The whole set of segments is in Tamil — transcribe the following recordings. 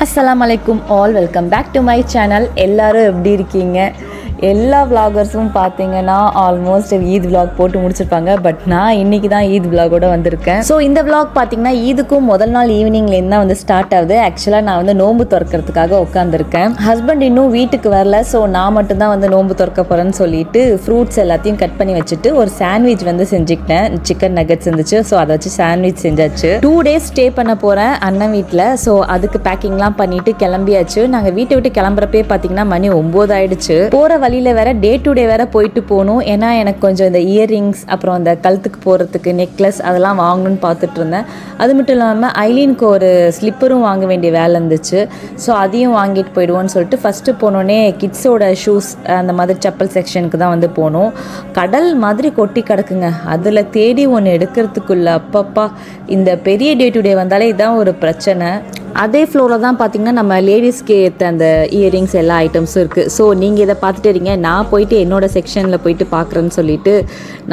Assalamualaikum all, welcome back to my channel. எல்லாரும் எப்படி இருக்கீங்க? எல்லா vloggers-ம் பார்த்தீங்கன்னா ஆல்மோஸ்ட் ஈத் vlog போட்டு முடிச்சிருப்பாங்க. பட் நான் இன்னைக்கு தான் ஈத் vlog-ஓட வந்திருக்கேன். ஸோ இந்த vlog பார்த்தீங்கன்னா ஈதுக்கும் முதல் நாள் ஈவினிங்லேருந்து தான் வந்து ஸ்டார்ட் ஆகுது. ஆக்சுவலாக நான் வந்து நோன்பு திறக்கிறதுக்காக உட்காந்துருக்கேன். ஹஸ்பண்ட் இன்னும் வீட்டுக்கு வரல. ஸோ நான் மட்டும்தான் வந்து நோன்பு திறக்க போகிறேன்னு சொல்லிட்டு ஃப்ரூட்ஸ் எல்லாத்தையும் கட் பண்ணி வச்சுட்டு ஒரு சாண்ட்விச் வந்து செஞ்சுக்கிட்டேன். சிக்கன் நகட்ஸ் இருந்துச்சு. ஸோ அதை வச்சு சாண்ட்விச் செஞ்சாச்சு. 2 days ஸ்டே பண்ண போகிறேன் அண்ணன் வீட்டில். ஸோ அதுக்கு பேக்கிங்லாம் பண்ணிட்டு கிளம்பியாச்சு. நாங்கள் வீட்டை விட்டு கிளம்புறப்பே பார்த்தீங்கன்னா மணி 9 ஆயிடுச்சு. போகிற வழியில் வேற டே டு டே வேற போயிட்டு போகணும். ஏன்னா எனக்கு கொஞ்சம் இந்த இயர்ரிங்ஸ் அப்புறம் அந்த கழுத்துக்கு போகிறதுக்கு நெக்லஸ் அதெல்லாம் வாங்கணும்னு பார்த்துட்டு இருந்தேன். அது மட்டும் இல்லாமல் ஐலீனுக்கு ஒரு ஸ்லிப்பரும் வாங்க வேண்டிய வேலை இருந்துச்சு. ஸோ அதையும் வாங்கிட்டு போயிடுவோன்னு சொல்லிட்டு ஃபஸ்ட்டு போனோடனே கிட்ஸோட ஷூஸ் அந்த மாதிரி செப்பல் செக்ஷனுக்கு தான் வந்து போனோம். கடல் மாதிரி கொட்டி கிடக்குங்க. அதில் தேடி ஒன்று எடுக்கிறதுக்குள்ள அப்பப்பா இந்த பெரிய டே டு டே வந்தாலே இதுதான் ஒரு பிரச்சனை. அதே ஃப்ளோரில் தான் பார்த்திங்கன்னா நம்ம லேடிஸ்க்கு ஏற்ற அந்த இயரிங்ஸ் எல்லா ஐட்டம்ஸும் இருக்குது. ஸோ நீங்கள் இதை பார்த்துட்டு இருக்கீங்க, நான் போயிட்டு என்னோடய செக்ஷனில் போயிட்டு பார்க்குறேன்னு சொல்லிட்டு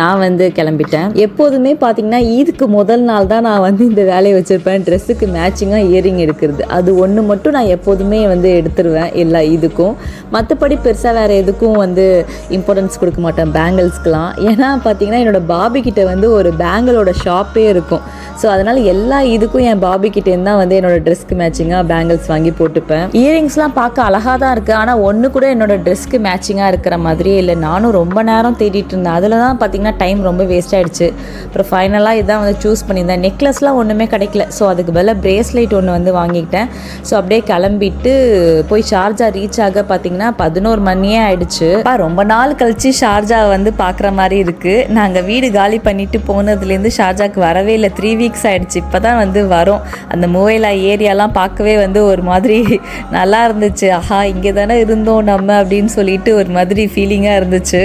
நான் வந்து கிளம்பிட்டேன். எப்போதுமே பார்த்திங்கன்னா ஈதுக்கு முதல் நாள் தான் நான் வந்து இந்த வேலையை வச்சுருப்பேன். ட்ரெஸ்ஸுக்கு மேட்சிங்காக இயரிங் எடுக்கிறது அது ஒன்று மட்டும் நான் எப்போதுமே வந்து எடுத்துருவேன் எல்லா இதுக்கும். மற்றபடி பெருசாக வேறு எதுக்கும் வந்து இம்பார்ட்டன்ஸ் கொடுக்க மாட்டேன் பேங்கிள்ஸ்க்கெலாம். ஏன்னா பார்த்திங்கன்னா என்னோடய பாபிக்கிட்ட வந்து ஒரு பேங்கிளோட ஷாப்பே இருக்கும். ஸோ அதனால் எல்லா இதுக்கும் என் பாபிக்கிட்டேருந்து தான் வந்து என்னோடய ட்ரெஸ்க்கு மேட்சிங்காக பேங்கிள்ஸ் வாங்கி போட்டுப்பேன். இயரிங்ஸ்லாம் பார்க்க அழகாக தான் இருக்குது. ஆனால் ஒன்று கூட என்னோடய ட்ரெஸ்க்கு மேட்சிங்காக இருக்கிற மாதிரியே இல்லை. நானும் ரொம்ப நேரம் தேடிட்டு இருந்தேன். அதில் தான் பார்த்திங்கன்னா டைம் ரொம்ப வேஸ்ட் ஆகிடுச்சு. அப்புறம் ஃபைனலாக இதான் வந்து சூஸ் பண்ணியிருந்தேன். நெக்லஸ்லாம் ஒன்றுமே கிடைக்கல. ஸோ அதுக்கு பதிலாக பிரேஸ்லைட் ஒன்று வந்து வாங்கிக்கிட்டேன். ஸோ அப்படியே கிளம்பிட்டு போய் ஷார்ஜா ரீச் ஆக பார்த்திங்கன்னா 11 மணியே ஆகிடுச்சு. ரொம்ப நாள் கழித்து ஷார்ஜா வந்து பார்க்குற மாதிரி இருக்குது. நாங்கள் வீடு காலி பண்ணிவிட்டு போனதுலேருந்து ஷார்ஜாவுக்கு வரவே இல்லை. 3 weeks ஆகிடுச்சு. இப்போ தான் வந்து வரோம். அந்த மூவேலா ஏரியாலாம் பார்க்கவே வந்து ஒரு மாதிரி நல்லா இருந்துச்சு. ஆஹா இங்கே தானே இருந்தோம் நம்ம அப்படின்னு சொல்லிட்டு ஒரு மாதிரி ஃபீலிங்காக இருந்துச்சு.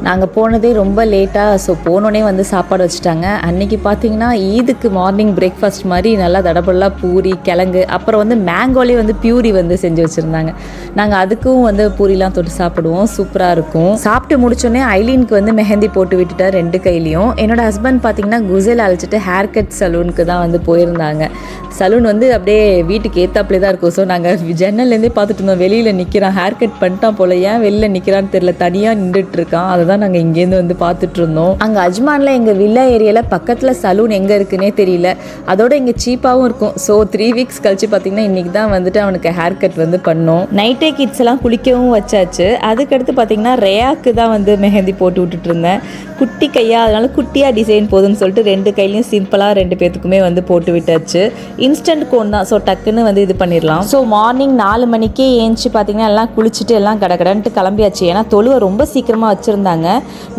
நாங்கள் போனதே ரொம்ப லேட்டாக. ஸோ போனோடனே வந்து சாப்பாடு வச்சுட்டாங்க. அன்றைக்கி பார்த்திங்கன்னா ஈதுக்கு மார்னிங் பிரேக்ஃபாஸ்ட் மாதிரி நல்லா தடபடலாக பூரி கிழங்கு அப்புறம் வந்து மேங்கோலே வந்து பியூரி வந்து செஞ்சு வச்சுருந்தாங்க. நாங்கள் அதுக்கும் வந்து பூரிலாம் தொட்டு சாப்பிடுவோம். சூப்பராக இருக்கும். சாப்பிட்டு முடிச்சோடனே ஐலீனுக்கு வந்து மெஹந்தி போட்டு விட்டுட்டார் 2 கையிலையும். என்னோடய ஹஸ்பண்ட் பார்த்திங்கன்னா குசேல் அழைச்சிட்டு ஹேர் கட் சலூனுக்கு தான் வந்து போயிருந்தாங்க. சலூன் வந்து அப்படியே வீட்டுக்கு ஏற்றாப்புலே தான் இருக்கும். ஸோ நாங்கள் ஜன்னல்லேருந்தே பார்த்துட்டு இருந்தோம். வெளியில் நிற்கிறான், ஹேர் கட் பண்ணிட்டான் போல். ஏன் வெளியில் நிற்கிறான்னு தெரியல, தனியாக நின்றுட்டு இருக்கான். அதை தான் நாங்கள் இங்கேருந்து வந்து பார்த்துட்டு இருந்தோம். அங்கே அஜ்மானில் எங்கள் வில்லா ஏரியாவில் பக்கத்தில் சலூன் எங்கே இருக்குன்னே தெரியல. அதோட இங்கே சீப்பாகவும் இருக்கும். ஸோ 3 weeks கழிச்சு பார்த்திங்கன்னா இன்றைக்கி தான் வந்துட்டு அவனுக்கு ஹேர் கட் வந்து பண்ணோம். நைட்டே கிட்ஸ் எல்லாம் குளிக்கவும் வச்சாச்சு. அதுக்கடுத்து பார்த்திங்கன்னா ரேயாக்கு தான் வந்து மெஹந்தி போட்டு விட்டுட்டு இருந்தேன். குட்டி கையா, அதனால குட்டியாக டிசைன் போதுன்னு சொல்லிட்டு 2 கையிலையும் சிம்பிளாக 2 பேத்துக்குமே வந்து போட்டு விட்டாச்சு. இன்ஸ்டன்ட் கோன் தான். ஸோ டக்குன்னு வந்து இது பண்ணிடலாம். ஸோ மார்னிங் 4 மணிக்கே ஏஞ்சி பார்த்திங்கன்னா எல்லாம் குளிச்சுட்டு எல்லாம் கடகடன்ட்டு கிளம்பியாச்சு. ஏன்னா தொழுவை ரொம்ப சீக்கிரமாக வச்சுருந்தாங்க.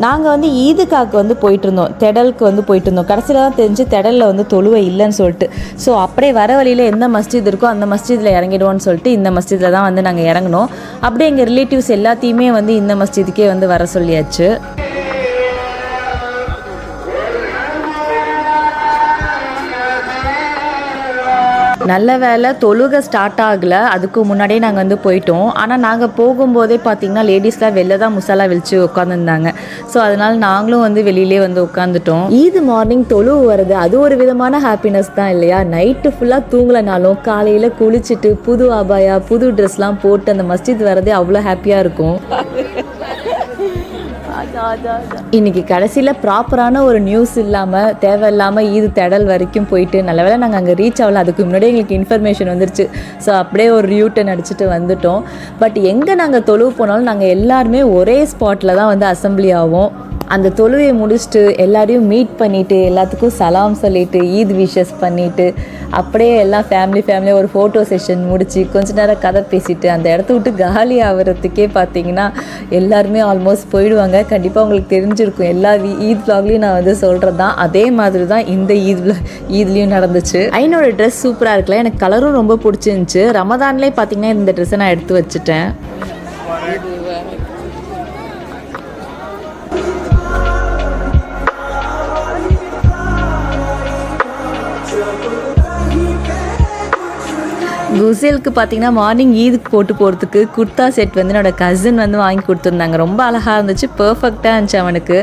நாங்கள் வந்து ஈதுக்காக்கு வந்து போயிட்டு இருந்தோம், தெடலுக்கு வந்து போயிட்டு இருந்தோம். கடைசியில் தான் தெரிஞ்சு தெடலில் வந்து தொழுவை இல்லைன்னு சொல்லிட்டு. ஸோ அப்படியே வர வழியில் எந்த மஸ்ஜித் இருக்கோ அந்த மஸ்ஜிதில் இறங்கிடுவோன்னு சொல்லிட்டு இந்த மஸ்ஜிதில் தான் வந்து நாங்கள் இறங்கினோம். அப்படியே எங்கள் ரிலேட்டிவ்ஸ் எல்லாத்தையுமே வந்து இந்த மஸ்ஜிதுக்கே வந்து வர சொல்லியாச்சு. நல்ல வேலை தொழுகை ஸ்டார்ட் ஆகலை. அதுக்கு முன்னாடியே நாங்கள் வந்து போயிட்டோம். ஆனால் நாங்கள் போகும்போதே பார்த்திங்கன்னா லேடிஸ்லாம் வெளில தான் முசாலா வெளிச்சு உட்காந்துருந்தாங்க. ஸோ அதனால் நாங்களும் வந்து வெளியிலே வந்து உட்காந்துட்டோம். ஈது மார்னிங் தொழுவு வருது, அது ஒரு விதமான ஹாப்பினஸ் தான் இல்லையா? நைட்டு ஃபுல்லாக தூங்கலைனாலும் காலையில் குளிச்சுட்டு புது அபாயா புது ட்ரெஸ்லாம் போட்டு அந்த மஸ்ஜித் வரதே அவ்வளோ ஹாப்பியாக இருக்கும். இன்னைக்கு கடைசியில் ப்ராப்பரான ஒரு நியூஸ் இல்லாமல் தேவையில்லாமல் ஈது தெடல் வரைக்கும் போயிட்டு நல்ல வேளை நாங்கள் அங்கே ரீச் ஆகல. அதுக்கு முன்னாடியே எங்களுக்கு இன்ஃபர்மேஷன் வந்துருச்சு. ஸோ அப்படியே ஒரு ரியூட்டன் அடிச்சுட்டு வந்துட்டோம். பட் எங்கே நாங்கள் தொழுவு போனாலும் நாங்கள் எல்லாருமே ஒரே ஸ்பாட்டில் தான் வந்து அசம்பிளி ஆகும். அந்த தொழுவையை முடிச்சுட்டு எல்லாரையும் மீட் பண்ணிவிட்டு எல்லாத்துக்கும் சலாம் சொல்லிவிட்டு ஈத் விஷஸ் பண்ணிவிட்டு அப்படியே எல்லாம் ஃபேமிலியாக ஒரு ஃபோட்டோ செஷன் முடித்து கொஞ்ச நேரம் கதை பேசிவிட்டு அந்த இடத்த விட்டு காலி ஆகிறதுக்கே பார்த்தீங்கன்னா எல்லாருமே ஆல்மோஸ்ட் போயிடுவாங்க. கண்டிப்பாக உங்களுக்கு தெரிஞ்சிருக்கும், எல்லா ஈத் vlogலையும் நான் வந்து சொல்கிறது தான். அதே மாதிரி தான் இந்த ஈத்லேயும் நடந்துச்சு. ஐனோட ட்ரெஸ் சூப்பராக இருக்குல்ல, எனக்கு கலரும் ரொம்ப பிடிச்சிருந்துச்சு. ரமதான்லேயே பார்த்தீங்கன்னா இந்த ட்ரெஸ்ஸை நான் எடுத்து வச்சுட்டேன். குசேலுக்கு பார்த்தீங்கன்னா மார்னிங் ஈதுக்கு போட்டு போகிறதுக்கு குர்தா செட் வந்து என்னோட கசின் வந்து வாங்கி கொடுத்துருந்தாங்க. ரொம்ப அழகாக இருந்துச்சு, பர்ஃபெக்டாக இருந்துச்சு அவனுக்கு.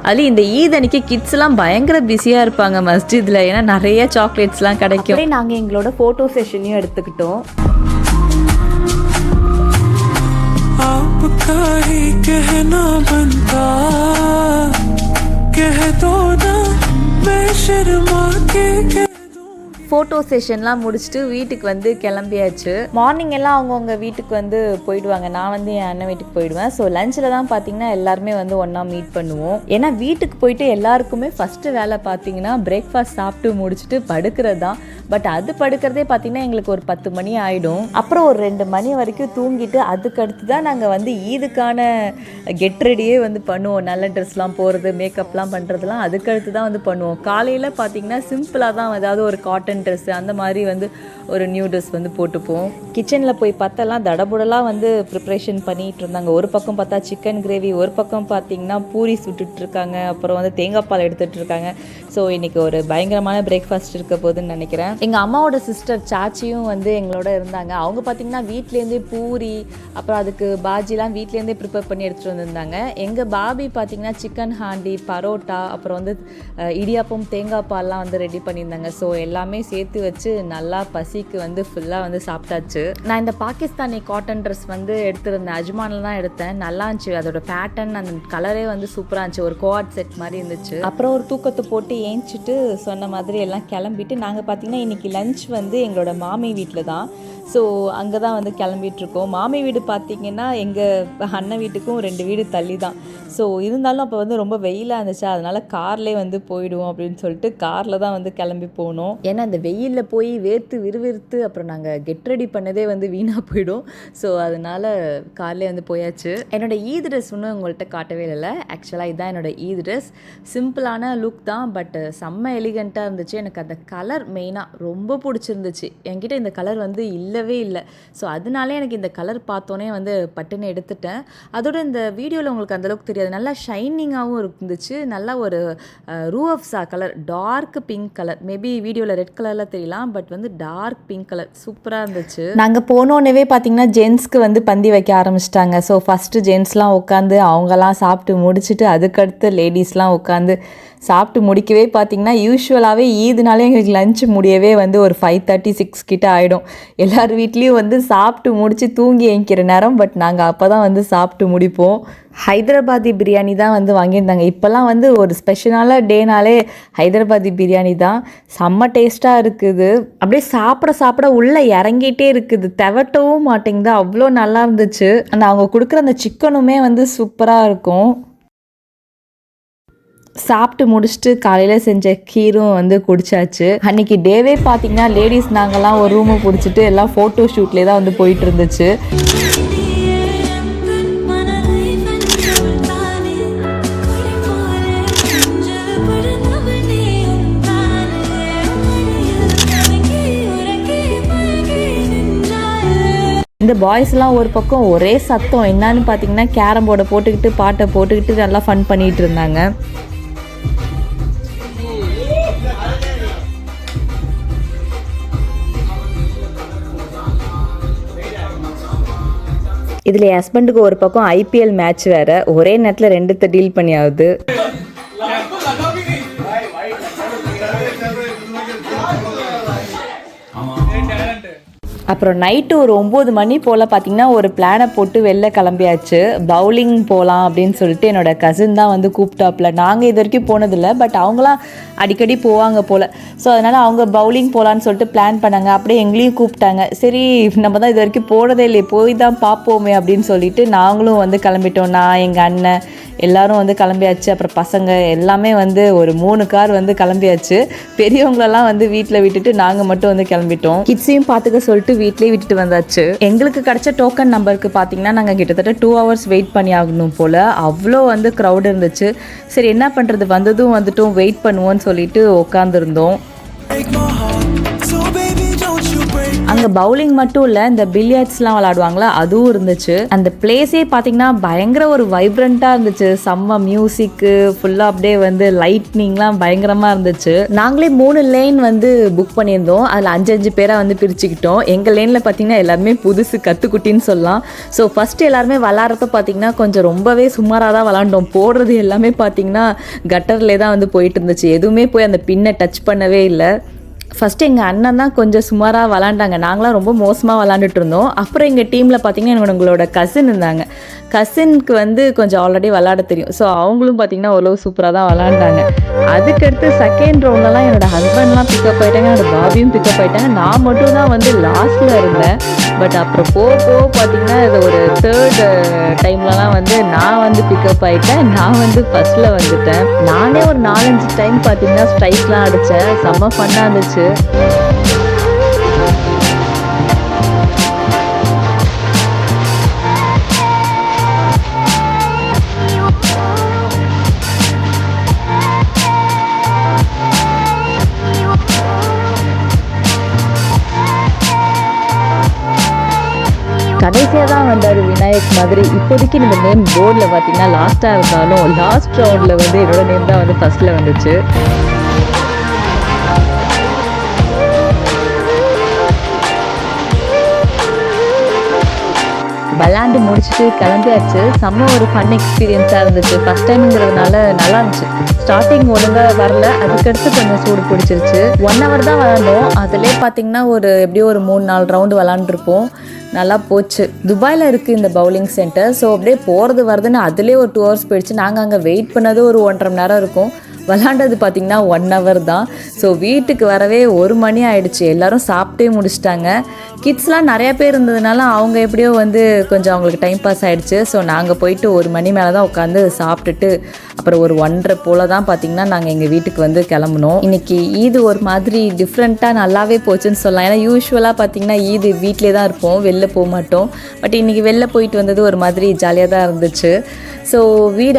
அதுலேயும் இந்த ஈத் அன்னைக்கு கிட்ஸ்லாம் பயங்கர பிஸியாக இருப்பாங்க மஸ்ஜிதில், ஏன்னா நிறைய சாக்லேட்ஸ்லாம் கிடைக்கும். நாங்கள் எங்களோட ஃபோட்டோ செஷனையும் எடுத்துக்கிட்டோம். ஃபோட்டோ செஷன்லாம் முடிச்சுட்டு வீட்டுக்கு வந்து கிளம்பியாச்சு. மார்னிங் எல்லாம் அவங்கவுங்க வீட்டுக்கு வந்து போயிடுவாங்க. நான் வந்து என் அண்ணன் வீட்டுக்கு போயிடுவேன். ஸோ லஞ்சில் தான் பார்த்தீங்கன்னா எல்லாருமே வந்து ஒன்றா மீட் பண்ணுவோம். ஏன்னா வீட்டுக்கு போயிட்டு எல்லாருக்குமே ஃபஸ்ட்டு வேலை பார்த்தீங்கன்னா பிரேக்ஃபாஸ்ட் சாப்பிட்டு முடிச்சுட்டு படுக்கிறது தான். பட் அது படுக்கிறதே பார்த்தீங்கன்னா எங்களுக்கு ஒரு 10 மணி ஆகிடும். அப்புறம் ஒரு 2 மணி வரைக்கும் தூங்கிட்டு அதுக்கடுத்து தான் நாங்கள் வந்து ஈதுக்கான கெட் ரெடியே வந்து பண்ணுவோம். நல்ல ட்ரெஸ்லாம் போகிறது, மேக்கப்லாம் பண்ணுறதுலாம் அதுக்கடுத்து தான் வந்து பண்ணுவோம். காலையில் பார்த்தீங்கன்னா சிம்பிளாக தான் ஏதாவது ஒரு காட்டன் ட்ரெஸ்ஸு அந்த மாதிரி வந்து ஒரு நியூ ட்ரெஸ் வந்து போட்டுப்போம். கிச்சனில் போய் பார்த்தெல்லாம் தடபுடலாம் வந்து ப்ரிப்ரேஷன் பண்ணிகிட்டு இருந்தாங்க. ஒரு பக்கம் பார்த்தா சிக்கன் கிரேவி, ஒரு பக்கம் பார்த்தீங்கன்னா பூரி சுட்டுட்ருக்காங்க, அப்புறம் வந்து தேங்காய் பால் எடுத்துகிட்ருக்காங்க. ஸோ இன்றைக்கி ஒரு பயங்கரமான பிரேக்ஃபாஸ்ட் இருக்க போகுதுன்னு நினைக்கிறேன். எங்கள் அம்மாவோட சிஸ்டர் சாச்சியும் வந்து எங்களோட இருந்தாங்க. அவங்க பார்த்திங்கன்னா வீட்லேருந்தே பூரி அப்புறம் அதுக்கு பாஜிலாம் வீட்லேருந்தே ப்ரிப்பேர் பண்ணி எடுத்துகிட்டு வந்திருந்தாங்க. எங்கள் பாபி பார்த்திங்கன்னா சிக்கன் ஹாண்டி, பரோட்டா, அப்புறம் வந்து இடியாப்பம், தேங்காய் பால்லாம் வந்து ரெடி பண்ணியிருந்தாங்க. ஸோ எல்லாமே சேர்த்து வச்சு நல்லா பசிக்கு வந்து ஃபுல்லாக வந்து சாப்பிட்டாச்சு. நான் இந்த பாகிஸ்தானி காட்டன் ட்ரெஸ் வந்து எடுத்திருந்தேன், அஜ்மானில் தான் எடுத்தேன். நல்லா இருந்துச்சு, அதோட பேட்டர்ன் அந்த கலரே வந்து சூப்பராக இருந்துச்சு, ஒரு கோஆட் செட் மாதிரி இருந்துச்சு. அப்புறம் ஒரு தூக்கத்தை போட்டு ஏஞ்சிட்டு சொன்ன மாதிரி எல்லாம் கிளம்பிட்டு நாங்கள் பார்த்திங்கன்னா இன்றைக்கி லஞ்ச் வந்து எங்களோட மாமி வீட்டில் தான். ஸோ அங்கே தான் வந்து கிளம்பிகிட்ருக்கோம். மாமி வீடு பார்த்திங்கன்னா எங்கள் அண்ணன் வீட்டுக்கும் 2 வீடு தள்ளி தான். ஸோ இருந்தாலும் அப்போ வந்து ரொம்ப வெயிலாக இருந்துச்சு, அதனால் கார்லேயே வந்து போயிடுவோம் அப்படின்னு சொல்லிட்டு காரில் தான் வந்து கிளம்பி போனோம். ஏன்னா அந்த வெயிலில் போய் வேர்த்து விறுவிறுத்து அப்புறம் நாங்கள் கெட் ரெடி பண்ணதே வந்து வீணாக போயிடும். ஸோ அதனால் கார்லேயே வந்து போயாச்சு. என்னோடய ஈத் ட்ரெஸ் இன்னும் உங்கள்கிட்ட காட்டவே இல்லை. ஆக்சுவலாக இதுதான் என்னோடய ஈத் ட்ரெஸ். சிம்பிளான லுக் தான், பட் செம்ம எலிகண்ட்டாக இருந்துச்சு. எனக்கு அந்த கலர் மெயினாக ரொம்ப பிடிச்சிருந்துச்சு. என்கிட்ட இந்த கலர் வந்து இல்லவே இல்லை. ஸோ அதனாலே எனக்கு இந்த கலர் பார்த்தோன்னே வந்து பட்டுன்னு எடுத்துட்டேன். அதோட இந்த வீடியோவில் உங்களுக்கு அந்தளவுக்கு தெரியாது, நல்லா ஷைனிங்காகவும் இருந்துச்சு. நல்லா ஒரு ரூஅப்ஸா colour, dark pink colour, maybe வீடியோவில் ரெட் கலரில் தெரியலாம், பட் வந்து டார்க் பிங்க் கலர் சூப்பராக இருந்துச்சு. நாங்கள் போனோன்னே பார்த்தீங்கன்னா ஜென்ஸ்க்கு வந்து பந்தி வைக்க ஆரம்பிச்சிட்டாங்க. ஸோ ஃபஸ்ட்டு ஜென்ஸ்லாம் உட்காந்து அவங்கெல்லாம் சாப்பிட்டு முடிச்சுட்டு அதுக்கடுத்து லேடிஸ்லாம் உட்காந்து சாப்பிட்டு முடிக்கவே பார்த்திங்கன்னா யூஸ்வலாகவே ஈதுனாலே எங்களுக்கு லஞ்ச் முடியவே வந்து ஒரு 5:30-6 கிட்ட ஆகிடும். எல்லார் வீட்லேயும் வந்து சாப்பிட்டு முடித்து தூங்கி ஏங்கிற நேரம். பட் நாங்கள் அப்போ தான் வந்து சாப்பிட்டு முடிப்போம். ஹைதராபாதி பிரியாணி தான் வந்து வாங்கியிருந்தாங்க. இப்போல்லாம் வந்து ஒரு ஸ்பெஷலான டேனாலே ஹைதராபாதி பிரியாணி தான். செம்ம டேஸ்ட்டாக இருக்குது. அப்படியே சாப்பிட உள்ளே இறங்கிட்டே இருக்குது, தெவட்டவும் மாட்டேங்குது, அவ்வளோ நல்லா இருந்துச்சு. அந்த அவங்க கொடுக்குற அந்த சிக்கனுமே வந்து சூப்பராக இருக்கும். சாப்பிட்டு முடிச்சுட்டு காலையில் செஞ்ச கீரும் வந்து குடிச்சாச்சு. அன்றைக்கி டேவே பார்த்திங்கன்னா லேடிஸ் நாங்கள்லாம் ஒரு ரூமை பிடிச்சிட்டு எல்லாம் ஃபோட்டோ ஷூட்லேயே தான் வந்து போயிட்டு இருந்துச்சு. இந்த பாய்ஸ்லாம் ஒரு பக்கம் ஒரே சத்தம், என்னன்னு பார்த்தீங்கன்னா கேரம் போர்டை போட்டுக்கிட்டு பாட்டை போட்டுக்கிட்டு நல்லா ஃபன் பண்ணிகிட்டு இருந்தாங்க. இதில் என் ஹஸ்பண்டுக்கு ஒரு பக்கம் IPL மேட்ச் வேறு, ஒரே நேரத்தில் 2 டீல் பண்ணி ஆகுது. அப்புறம் நைட்டு ஒரு 9 மணி போல் பார்த்திங்கன்னா ஒரு பிளானை போட்டு வெளில கிளம்பியாச்சு. பவுலிங் போகலாம் அப்படின்னு சொல்லிட்டு என்னோடய கசின் தான் வந்து கூப்பிட்டாப்புல. நாங்கள் இது வரைக்கும் போனதில்லை, பட் அவங்களாம் அடிக்கடி போவாங்க போல். ஸோ அதனால் அவங்க பவுலிங் போகலான்னு சொல்லிட்டு பிளான் பண்ணாங்க. அப்படியே எங்களையும் கூப்பிட்டாங்க. சரி நம்ம தான் இது வரைக்கும் போனதே இல்லையே, போய் தான் பார்ப்போமே அப்படின்னு சொல்லிட்டு நாங்களும் வந்து கிளம்பிட்டோம். நான், எங்கள் அண்ணன், எல்லோரும் வந்து கிளம்பியாச்சு. அப்புறம் பசங்க எல்லாமே வந்து ஒரு 3 கார் வந்து கிளம்பியாச்சு. பெரியவங்களெல்லாம் வந்து வீட்டில் விட்டுட்டு நாங்கள் மட்டும் வந்து கிளம்பிட்டோம். கிட்ஸையும் பார்த்துக்க சொல்லிட்டு வீட்லேயே விட்டுட்டு வந்தாச்சு. எங்களுக்கு கிடச்ச டோக்கன் நம்பருக்கு பார்த்தீங்கன்னா நாங்கள் கிட்டத்தட்ட 2 hours வெயிட் பண்ணி ஆகணும் போல். அவ்வளோ வந்து க்ரௌட் இருந்துச்சு. சரி என்ன பண்ணுறது, வந்ததும் வந்துட்டும் வெயிட் பண்ணுவோன்னு சொல்லிட்டு உட்காந்துருந்தோம். அங்கே பவுலிங் மட்டும் இல்லை, இந்த பில்லியர்ட்ஸ்லாம் விளாடுவாங்களா அதுவும் இருந்துச்சு. அந்த பிளேஸே பார்த்தீங்கன்னா பயங்கர ஒரு வைப்ரண்ட்டாக இருந்துச்சு. செம்ம மியூசிக்கு ஃபுல்லாக அப்படியே வந்து லைட்னிங்லாம் பயங்கரமாக இருந்துச்சு. நாங்களே 3 லேன் வந்து புக் பண்ணியிருந்தோம். அதில் 5 பேராக வந்து பிரிச்சுக்கிட்டோம். எங்கள் லேனில் பார்த்தீங்கன்னா எல்லாருமே புதுசு கற்றுக்குட்டின்னு சொல்லலாம். ஸோ ஃபஸ்ட்டு எல்லாருமே விளாட்றப்ப பார்த்தீங்கன்னா கொஞ்சம் ரொம்பவே சுமாராக தான் விளாண்டோம். போடுறது எல்லாமே பார்த்தீங்கன்னா கட்டர்லே தான் வந்து போயிட்டு இருந்துச்சு. எதுவுமே போய் அந்த பின்னை டச் பண்ணவே இல்லை. ஃபஸ்ட்டு எங்கள் அண்ணன் தான் கொஞ்சம் சுமாராக விளாண்டாங்க. நாங்களாம் ரொம்ப மோசமாக விளாண்டுட்டு இருந்தோம். அப்புறம் எங்கள் டீமில் பார்த்திங்கன்னா எங்களோட கசின் இருந்தாங்க. கசினுக்கு வந்து கொஞ்சம் ஆல்ரெடி விளாட தெரியும். ஸோ அவங்களும் பார்த்திங்கன்னா ஓரளவு சூப்பராக தான் விளாண்டாங்க. அதுக்கடுத்து செகண்ட் ரவுண்ட்லலாம் என்னோடய ஹஸ்பண்ட்லாம் பிக்கப் ஆகிட்டாங்க, என்னோடய பாபியும் பிக்கப் ஆகிட்டாங்க. நான் மட்டும் தான் வந்து லாஸ்ட்டில் இருந்தேன். பட் அப்புறம் போக பார்த்திங்கன்னா இது ஒரு 3rd டைம்லலாம் வந்து நான் வந்து பிக்கப் ஆகிட்டேன். நான் வந்து ஃபஸ்ட்டில் வந்துட்டேன். நானே ஒரு 4-5 டைம் பார்த்திங்கன்னா ஸ்ட்ரைக்லாம் அடித்தேன். செம்ம ஃபன்னாக இருந்துச்சு. கடைசியாக தான் வந்தார் விநாயக் மாதிரி. இப்போதைக்கு இந்த நேம் போர்டில் பார்த்தீங்கன்னா லாஸ்ட்டாக இருந்தாலும் லாஸ்ட் ரவுண்டில் வந்து என்னோட நேம் தான் வந்து ஃபஸ்ட்டில் வந்துச்சு. விளாண்டு முடிச்சுட்டு கிளம்பியாச்சு. செம்ம ஒரு ஃபன் எக்ஸ்பீரியன்ஸாக இருந்துச்சு. ஃபஸ்ட் டைம்ங்கிறதுனால நல்லா இருந்துச்சு. ஸ்டார்டிங் ஒழுங்காக வரல, அதுக்கடுத்து கொஞ்சம் சூடு பிடிச்சிருச்சு. 1 hour தான் விளாண்டோம். அதிலே பார்த்திங்கன்னா எப்படியும் ஒரு 3-4 ரவுண்டு விளாண்டுருப்போம். நல்லா போச்சு. துபாயில் இருக்குது இந்த பவுலிங் சென்டர். ஸோ அப்படியே போகிறது வருதுன்னு அதிலே ஒரு 2 hours போயிடுச்சு. நாங்கள் அங்கே வெயிட் பண்ணது ஒரு 1.5 மணி நேரம் இருக்கும். விளாண்டது பார்த்திங்கன்னா 1 hour தான். ஸோ வீட்டுக்கு வரவே 1 மணி ஆகிடுச்சு. எல்லோரும் சாப்பிட்டே முடிச்சிட்டாங்க. கிட்ஸ்லாம் நிறையா பேர் இருந்ததுனால அவங்க எப்படியோ வந்து கொஞ்சம் அவங்களுக்கு டைம் பாஸ் ஆகிடுச்சு. ஸோ நாங்கள் போயிட்டு 1 மணி மேலே தான் உட்காந்து சாப்பிட்டுட்டு அப்புறம் ஒரு 1:30 போல் தான் பார்த்திங்கன்னா நாங்கள் எங்கள் வீட்டுக்கு வந்து கிளம்புனோம். இன்றைக்கி ஈது ஒரு மாதிரி டிஃப்ரெண்ட்டாக நல்லாவே போச்சுன்னு சொல்லலாம். ஏன்னா யூஸ்வலாக பார்த்திங்கன்னா ஈது வீட்டிலே தான் இருப்போம், வெளில போக மாட்டோம். பட் இன்றைக்கி வெளில போயிட்டு வந்தது ஒரு மாதிரி ஜாலியாக தான் இருந்துச்சு. ஸோ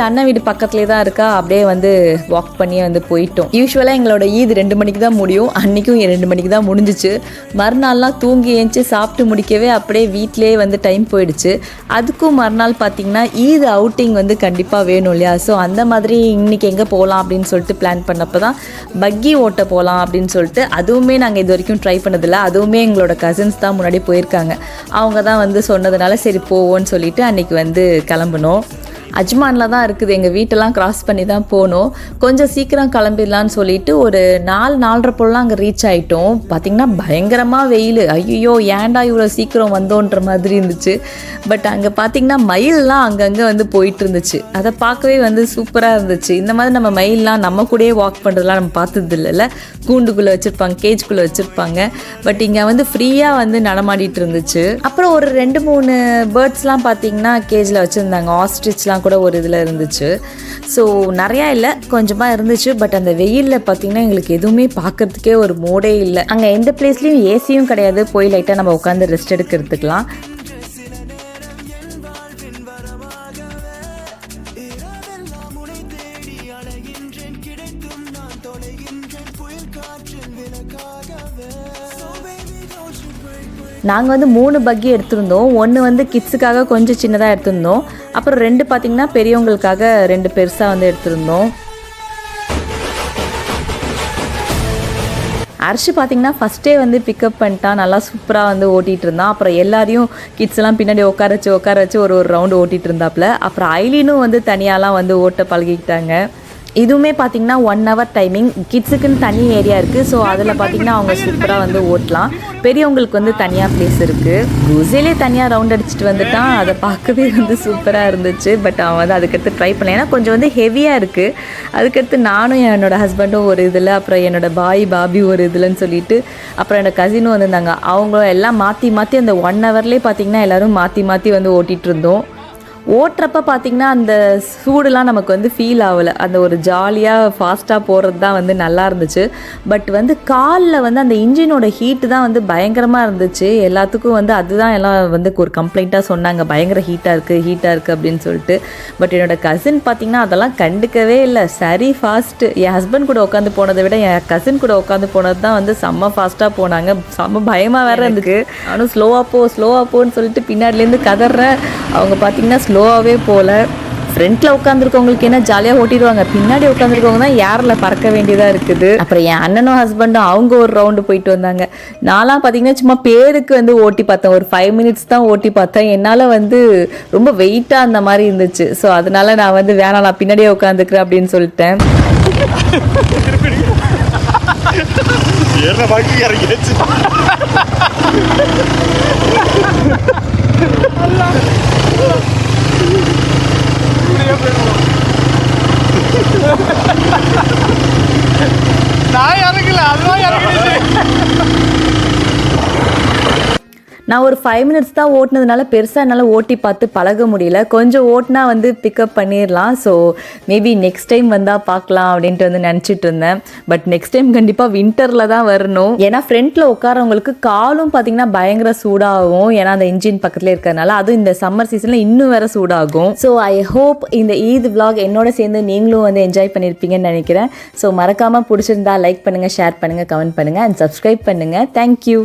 அண்ணன் வீடு பக்கத்துலேயே தான் இருக்கா. அப்படியே வந்து வாக் பண்ணியே வந்து போயிட்டோம். யூஸ்வலாக எங்களோட ஈது 2 மணிக்கு தான் முடியும். அன்றைக்கும் 2 மணிக்கு தான் முடிஞ்சிச்சு. மறுநாள்லாம் தூங்கி ஏஞ்சி சாப்பிட்டு முடிக்கவே அப்படியே வீட்டிலே வந்து டைம் போயிடுச்சு. அதுக்கும் மறுநாள் பார்த்திங்கன்னா ஈது அவுட்டிங் வந்து கண்டிப்பாக வேணும் இல்லையா. ஸோ அந்த மாதிரி இன்றைக்கி எங்கே போகலாம் அப்படின்னு சொல்லிட்டு பிளான் பண்ணப்போ தான் பக்கி ஓட்ட போகலாம் அப்படின்னு சொல்லிட்டு, அதுவுமே நாங்கள் இது வரைக்கும் ட்ரை பண்ணதில்லை. அதுவுமே எங்களோட கசின்ஸ் தான் முன்னாடி போயிருக்காங்க. அவங்க தான் வந்து சொன்னதுனால சரி போவோன்னு சொல்லிட்டு அன்றைக்கி வந்து கிளம்புனோம். அஜ்மானில் தான் இருக்குது. எங்கள் வீட்டெல்லாம் கிராஸ் பண்ணி தான் போனோம். கொஞ்சம் சீக்கிரம் கிளம்பிடலான்னு சொல்லிட்டு ஒரு 4-4:30 போலலாம் அங்கே ரீச் ஆகிட்டோம். பார்த்திங்கன்னா பயங்கரமாக வெயில். ஐயோ ஏன்டா இவ்வளோ சீக்கிரம் வந்தோன்ற மாதிரி இருந்துச்சு. பட் அங்கே பார்த்திங்கன்னா மயிலெலாம் அங்கங்கே வந்து போயிட்டு இருந்துச்சு. அதை பார்க்கவே வந்து சூப்பராக இருந்துச்சு. இந்த மாதிரி நம்ம மயிலெலாம் நம்ம கூடயே வாக் பண்ணுறதுலாம் நம்ம பார்த்தது இல்லைல்ல. கூண்டுக்குள்ளே வச்சுருப்பாங்க, கேஜ்குள்ளே வச்சுருப்பாங்க. பட் இங்கே வந்து ஃப்ரீயாக வந்து நடமாடிட்டு இருந்துச்சு. அப்புறம் ஒரு 2-3 பேர்ட்ஸ்லாம் பார்த்திங்கன்னா கேஜில் வச்சுருந்தாங்க. ஆஸ்ட்ரிச்லாம் கூட ஒரு இதில் இருந்துச்சு. ஸோ நிறையா இல்லை, கொஞ்சமாக இருந்துச்சு. பட் அந்த வெயிலில் பார்த்திங்கன்னா எங்களுக்கு எதுவுமே பார்க்குறதுக்கே ஒரு மூடே இல்லை. அங்கே எந்த பிளேஸ்லேயும் ஏசியும் கிடையாது. போய் லைட்டாக நம்ம உட்காந்து ரெஸ்ட் எடுக்கிறதுக்கலாம். நாங்கள் வந்து 3 பக்கி எடுத்திருந்தோம். 1 வந்து கிட்ஸுக்காக கொஞ்சம் சின்னதாக எடுத்திருந்தோம். அப்புறம் 2 பார்த்திங்கன்னா பெரியவங்களுக்காக 2 பெருசாக வந்து எடுத்திருந்தோம். அரிசி பார்த்திங்கன்னா ஃபஸ்ட்டே வந்து பிக்கப் பண்ணிட்டான். நல்லா சூப்பராக வந்து ஓட்டிகிட்டு இருந்தான். அப்புறம் எல்லாரையும் கிட்ஸ்லாம் பின்னாடி உட்கார வச்சு ஒரு ரவுண்டு ஓட்டிகிட்டு இருந்தாப்புல. அப்புறம் ஐலினும் வந்து தனியாலாம் வந்து ஓட்ட பழகிக்கிட்டாங்க. இதுவுமே பார்த்திங்கன்னா 1 hour டைமிங். கிட்ஸுக்குன்னு தனி ஏரியா இருக்குது. ஸோ அதில் பார்த்திங்கன்னா அவங்க சூப்பராக வந்து ஓட்டலாம். பெரியவங்களுக்கு வந்து தனியாக ப்ளேஸ் இருக்குது. குசேலே தனியாக ரவுண்ட் அடிச்சுட்டு வந்துட்டான். அதை பார்க்கவே வந்து சூப்பராக இருந்துச்சு. பட் அவன் வந்து அதுக்கடுத்து ட்ரை பண்ணல. ஏன்னா கொஞ்சம் வந்து ஹெவியாக இருக்குது. அதுக்கடுத்து நானும் என்னோடய ஹஸ்பண்டும் ஒரு இதில், அப்புறம் என்னோடய பாபி ஒரு இதுலன்னு சொல்லிட்டு, அப்புறம் என்னோடய கசினும் வந்திருந்தாங்க. அவங்க எல்லாம் மாற்றி அந்த 1 hourலேயே பார்த்திங்கன்னா எல்லோரும் மாற்றி வந்து ஓட்டிகிட்டு இருந்தோம். ஓட்டுறப்ப பார்த்திங்கன்னா அந்த சூடுலாம் நமக்கு வந்து ஃபீல் ஆகலை. அந்த ஒரு ஜாலியாக ஃபாஸ்ட்டாக போகிறது தான் வந்து நல்லா இருந்துச்சு. பட் வந்து காலில் வந்து அந்த இன்ஜினோட ஹீட்டு தான் வந்து பயங்கரமாக இருந்துச்சு. எல்லாத்துக்கும் வந்து அதுதான் எல்லாம் வந்து ஒரு கம்ப்ளைண்ட்டாக சொன்னாங்க, பயங்கர ஹீட்டாக இருக்குது அப்படின்னு சொல்லிட்டு. பட் என்னோடய கசின் பார்த்திங்கன்னா அதெல்லாம் கண்டுக்கவே இல்லை. சரி ஃபாஸ்ட்டு. என் ஹஸ்பண்ட் கூட உட்காந்து போனதை விட என் கசின் கூட உட்காந்து போனது தான் வந்து செம்ம ஃபாஸ்ட்டாக போனாங்க. செம்ம பயமாக வேறு இருந்துச்சு. நானும் ஸ்லோவாக போன்னு சொல்லிட்டு பின்னாடிலேருந்து கதறேன். அவங்க பார்த்திங்கன்னா ஸ்லோவாகவே போகல. ஃப்ரண்ட்டில் உட்காந்துருக்கவங்களுக்கு என்ன ஜாலியாக ஓட்டிடுவாங்க, பின்னாடி உட்காந்துருக்கவங்க தான் ஏரில் பறக்க வேண்டியதாக இருக்குது. அப்புறம் என் அண்ணனும் ஹஸ்பண்டும் அவங்க ஒரு ரவுண்டு போயிட்டு வந்தாங்க. நான்லாம் பார்த்தீங்கன்னா சும்மா பேருக்கு வந்து ஓட்டி பார்த்தேன். ஒரு 5 மினிட்ஸ் தான் ஓட்டி பார்த்தேன். என்னால் வந்து ரொம்ப வெயிட்டாக அந்த மாதிரி இருந்துச்சு. ஸோ அதனால நான் வந்து வேணாம், நான் பின்னாடியே உட்காந்துக்கிறேன் அப்படின்னு சொல்லிட்டேன். நான் இறங்கல, அதுதான் இறங்கிடுச்சு. நான் ஒரு 5 மினிட்ஸ் தான் ஓட்டினதுனால பெருசாக என்னால் ஓட்டி பார்த்து பழக முடியல. கொஞ்சம் ஓட்டினா வந்து பிக்கப் பண்ணிடலாம். ஸோ மேபி நெக்ஸ்ட் டைம் வந்தால் பார்க்கலாம் அப்படின்ட்டு வந்து நினச்சிட்டு இருந்தேன். பட் நெக்ஸ்ட் டைம் கண்டிப்பாக வின்டரில் தான் வரணும். ஏன்னா ஃப்ரண்ட்டில் உட்காரவங்களுக்கு காலும் பார்த்திங்கன்னா பயங்கர சூடாகும். ஏன்னா அந்த இன்ஜின் பக்கத்தில் இருக்கிறதுனால, அதுவும் இந்த சம்மர் சீசனில் இன்னும் வேறு சூடாகும். ஸோ ஐ ஹோப் இந்த ஈத் vlog என்னோட சேர்ந்து நீங்களும் வந்து என்ஜாய் பண்ணியிருப்பீங்கன்னு நினைக்கிறேன். ஸோ மறக்காமல் பிடிச்சிருந்தா லைக் பண்ணுங்கள், ஷேர் பண்ணுங்கள், கமெண்ட் பண்ணுங்கள் அண்ட் சப்ஸ்கிரைப் பண்ணுங்கள். தேங்க்யூ.